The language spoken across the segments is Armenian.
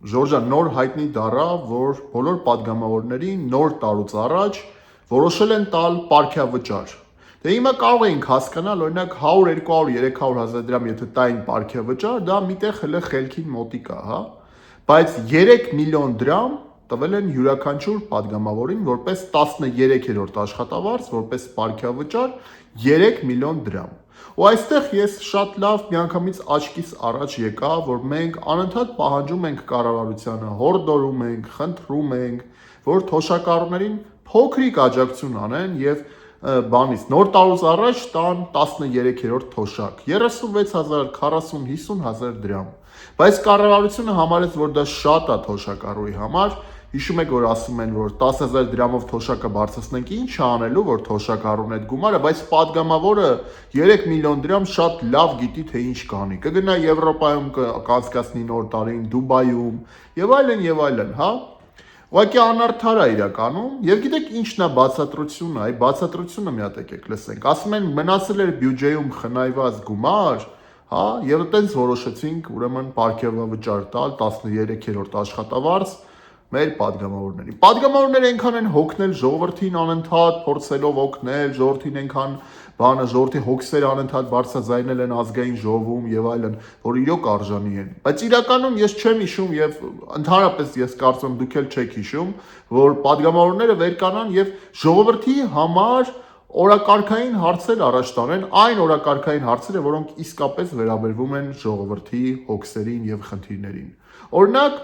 Ժորժան նոր հայտնի դառավ, որ բոլոր падգամավորներին նոր տարուց առաջ որոշել են տալ պարգևավճար։ Դե հիմա կարող էինք հասկանալ, օրինակ 100, 200, 300 հազար դրամ եթե տային պարգևավճար, դա միտեղ հələ խելքին մոտիկ է, հա։ Բայց 3 միլիոն դրամ տվել են յուրաքանչյուր падգամավորին որպես 13-րդ աշխատավարձ, որպես պարգևավճար 3 միլիոն դրամ։ Ու այստեղ ես շատ լավ միանգամից աչքիս առաջ եկա, որ մենք անընդհատ պահանջում ենք կառավարությանը, հորդորում ենք, խնդրում ենք, որ թոշակառուներին փոքրիկ աջակցություն անեն եւ բանից նոր տարուց առաջ տան 13-րդ թոշակ 36,000, 40, 50,000 դրամ։ Բայց կառավարությունը համարեց, որ դա շատ է թոշակառուի համար։ Հիշում եք, որ ասում են, որ 10,000 դրամով թոշակը բարձրացնենք, ինչ անելու, որ թոշակառուն այդ գումարը, բայց падգամավորը 3 միլիոն դրամ շատ լավ գիտի, թե ինչ կանի։ Կգնա Եվրոպայում կանցկացնի նոր տարին, Դուբայում եւ այլն, հա։ Ուղղակի անարդար է իրականում, եւ գիտեք ինչն է բացատրությունը, այ բացատրությունը մի հատ եկեք լսենք։ Ասում են մնացել էր բյուջեում խնայված գումար, հա, եւ այդտենց որոշեցինք ուրեմն պարգևավճար տալ 13-րդ աշխատավարձ մեր падգամավորներին։ Падգամավորները այնքան են հոգնել ժողովրդին անընդհատ փորձելով օգնել, ժողովրդին այնքան ժողովրդի հոգսերը անընդհատ բարձրաձայնել են ազգային ժողովում եւ այլն, որ իրոք արժանի են։ Բայց իրականում ես չեմ հիշում եւ ընդհանրապես ես կարծում դուք էլ չեք հիշում, որ падգամավորները վեր կանան եւ ժողովրդի համար օրակարգային հարցեր առաջ տանեն, այն օրակարգային հարցերը, որոնք իսկապես վերաբերվում են ժողովրդի հոգսերին եւ խնդիրներին։ Օրինակ,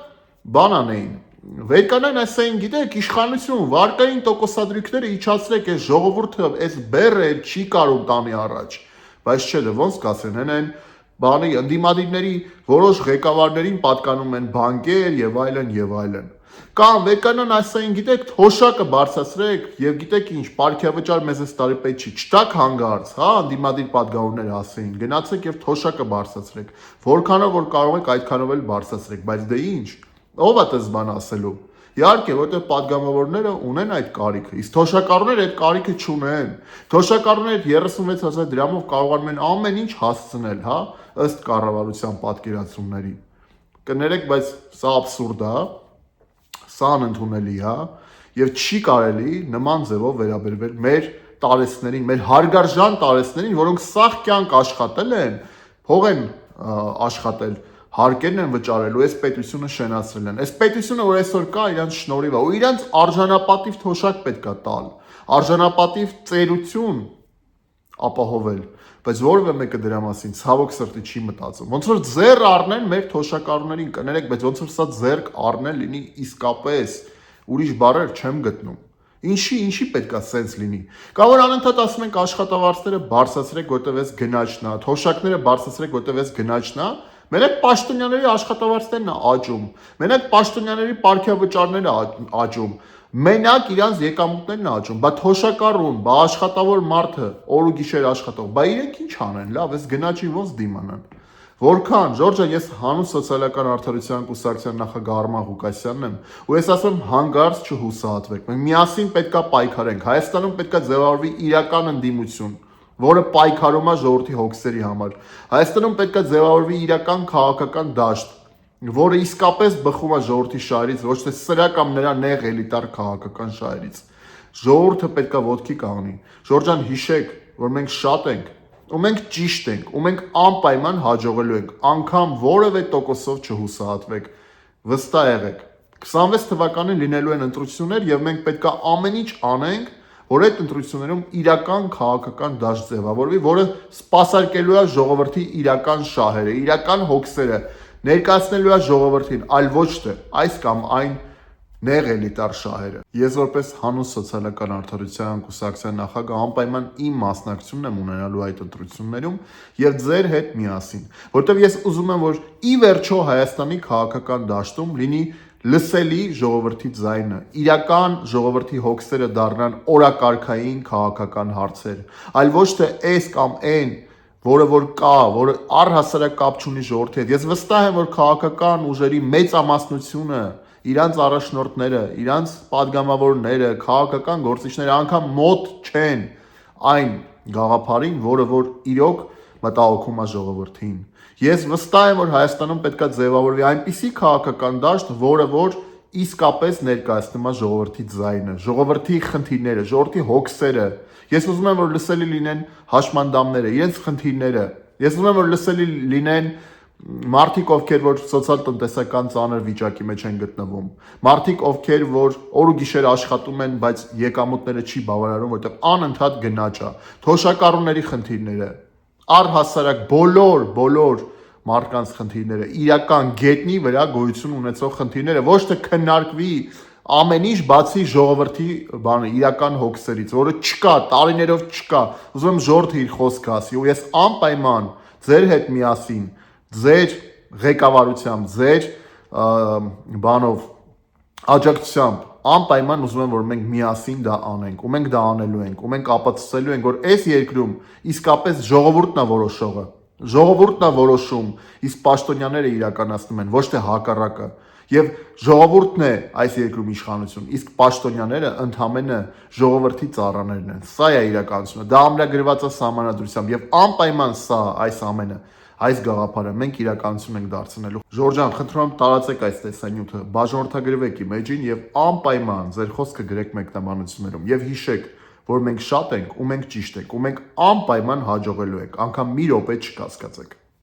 բան անեին Վերկանան ասային, գիտեք, իշխանություն, վարկային տոկոսադրույքները իջացրեք, այս ժողովուրդը այս բեռը չի կարող տանի առաջ։ Բայց չէ, դե ոնց կասեն, հեն բանի ընդդիմադիրների որոշ ղեկավարներին պատկանում են բանկեր եւ այլն։ Կամ վերկանան ասային, գիտեք, թոշակը բարձրացրեք եւ գիտեք ինչ, պարգևավճար մեզ այս տարի պետք չի, չտակ հանգարց, հա, ընդդիմադիր падգամավորները ասէին, գնացեք եւ թոշակը բարձրացրեք։ Որքանով որ կարող եք, այդքանով էլ բարձրացրեք, բայց դե ինչ Ով է դες բան ասելու։ Իհարկե, որտեղ падգամավորները ունեն այդ կարիքը, իսկ թոշակառուները այդ կարիքը չունեն։ Թոշակառուները 36,000 դրամով կարողանում են ամեն ինչ հասցնել, հա, ըստ կառավարության պատկերացումների։ Կներեք, բայց սա աբսուրդ է, սա անընդունելի է, եւ չի կարելի նման ձևով վերաբերվել մեր տարեցներին, մեր հարգարժան տարեցներին, որոնք սաղ կյանք աշխատել են, փող են աշխատել հարկերն են վճարելու, այս պետությունը շենացրել են։ Այս պետությունը, որ այսօր կա, իրանց շնորհիվ է, ու իրանց արժանապատիվ թոշակ պետք է տալ, արժանապատիվ ծերություն ապահովել, բայց որևէ մեկը դրա մասին ցավոք սրտի չի մտածում։ Ոնց որ ձեռ առնեն մեր թոշակառուներին, կներեք, բայց ոնց որ սա ձեռ առնել լինի իսկապես, ուրիշ բառեր չեմ գտնում։ Ինչի պետք է սենց լինի։ Կամ որ անընդհատ ասում ենք աշխատավարձները բարձրացրեք, որտեղ էս գնաճն է, թոշակները բարձրացրեք, որտեղ էս գնաճն է, Մենակ պաշտոնյաների աշխատավարձներն է աճում, մենակ պաշտոնյաների պարգևավճարներն է աճում, մենակ իրանց եկամուտներն է աճում, բա թոշակառուն, բա աշխատավոր մարդը, օր ու գիշեր աշխատող, բա իրենք ինչ անեն, լավ, այս գնաճին ոնց դիմանան։ Որքան, Ժորժա, ես հանուն սոցիալական արդարության կուսակցության նախագահ Արման Ղուկասյանն եմ, ու ես ասում եմ հանգարց չհուսահատվեք։ Մենք միասին պետքա պայքարենք, Հայաստանում պետքա ձևավորվի իրական ընդդիմություն, որը պայքարում է ժողովրդի հոգսերի համար։ Հայաստանում պետք է ձևավորվի իրական քաղաքական դաշտ, որը իսկապես բխում է ժողովրդի շահերից, ոչ թե սրա կամ նրա նեղ էլիտար քաղաքական շահերից։ Ժողովուրդը պետք է ոտքի կանգնի։ Ժորժան, հիշեք, որ մենք շատ ենք, ու մենք ճիշտ ենք, ու մենք անպայման հաջողելու ենք, անգամ որևէ տոկոսով չհուսահատվեք, վստահ եղեք։ 26 թվականին լինելու են ընտրություններ եւ մենք պետք է ամեն ինչ անենք, որ այդ ընտրություններում իրական քաղաքական դաշտ ձևավորվի, որը սպասարկելու է ժողովրդի իրական շահերը, իրական հոգսերը, ներկայացնելու է ժողովրդին, այլ ոչ թե այս կամ այն նեղ էլիտար շահերը։ Ես որպես հանուն սոցիալական արդարության կուսակցության նախագահ անպայման իմ մասնակցությունն եմ ունենալու այդ ընտրություններում եւ ձեր հետ միասին, որտեղ ես ուզում եմ, որ ի վերջո Հայաստանի քաղաքական դաշտում լինի լսելի ժողովրդի ձայնը, իրական ժողովրդի հոգսերը դառնան օրակարգային քաղաքական հարցեր, այլ ոչ թե այս կամ այն, որը որ կա, որը առհասարակ կապ չունի ժողովրդի հետ։ Ես վստահ եմ, որ քաղաքական ուժերի մեծամասնությունը, իրանց առաջնորդները, իրանց падգամավորները, քաղաքական գործիչները անգամ մոտ չեն այն գաղափարին, որը որ իրոք մտահոգում է ժողովրդին։ Ես վստահ եմ, որ Հայաստանում պետք է ձևավորվի այնպիսի քաղաքական դաշտ, որը որ իսկապես ներկայացնում է ժողովրդի ձայնը, ժողովրդի խնդիրները, ժողովրդի հոգսերը։ Ես ուզում եմ, որ լսելի լինեն հաշմանդամները, իրենց խնդիրները։ Ես ուզում եմ, որ լսելի լինեն մարդիկ, ովքեր որ սոցիալ-տնտեսական ծանր վիճակի մեջ են գտնվում, մարդիկ, ովքեր որ օր ու գիշեր աշխատում են, բայց եկամուտները չի բավարարում, որտեղ անընդհատ գնաճ է, թոշակառուների խնդիրները, առհասարակ բոլոր մարդկանց խնդիրները, իրական գետնի վրա գոյություն ունեցող խնդիրները, ոչ թե քննարկվի ամեն ինչ բացի ժողովրդի իրական հոգսերից, որը չկա, տարիներով չկա։ Ուզում եմ ժողովրդը իր խոսքը ասի, ու ես անպայման ձեր հետ միասին, ձեր ղեկավարությամբ, ձեր աջակցությամբ անպայման ուզում եմ, որ մենք միասին դա անենք, ու մենք դա անելու ենք, ու մենք ապացուցելու ենք, որ այս երկրում իսկապես ժողովուրդն է որոշողը, ժողովուրդն է որոշում, իսկ պաշտոնյաները իրականացնում են, ոչ թե հակառակը։ Եվ ժողովուրդն է այս երկրում իշխանություն, իսկ պաշտոնյաները ընդհանրապես ժողովրդի ծառաներն են։ Սա է իրականությունը։ Դա ամրագրված է սահմանադրությամբ եւ անպայման սա այս ամենը, այս գաղափարը մենք իրականություն ենք դարձնելու։ Ժորժ ջան, խնդրում եմ տարածեք այս տեսանյութը, բաժանորդագրվեք իմեջին եւ անպայման ձեր խոսքը գրեք մեկնաբանություններում եւ հիշեք, որ մենք շատ ենք ու մենք ճիշտ ենք ու մենք անպայման հաջողելու ենք, անգամ մի րոպե չկասկածեք։